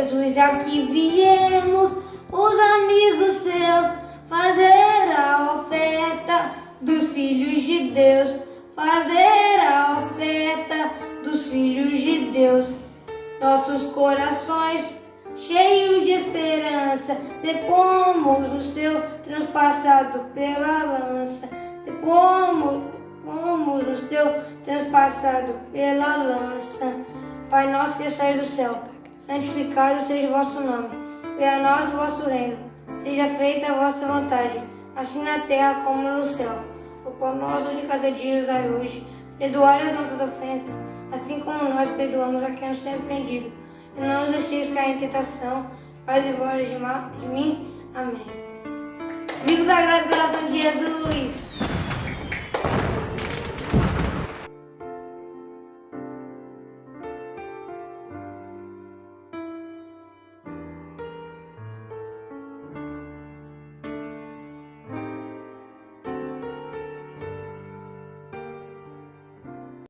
Jesus, aqui viemos, os amigos seus, fazer a oferta dos filhos de Deus, fazer a oferta dos filhos de Deus. Nossos corações, cheios de esperança, depomos o seu transpassado pela lança, depomos o seu transpassado pela lança. Pai nosso que estais do céu, santificado seja o vosso nome. Venha a nós o vosso reino. Seja feita a vossa vontade, assim na terra como no céu. O pão nosso de cada dia nos dai hoje. Perdoai as nossas ofensas, assim como nós perdoamos a quem nos tem ofendido. E não nos deixeis cair em tentação, mas livrai-nos de mim. Amém. Viva o Sagrado Coração de Jesus!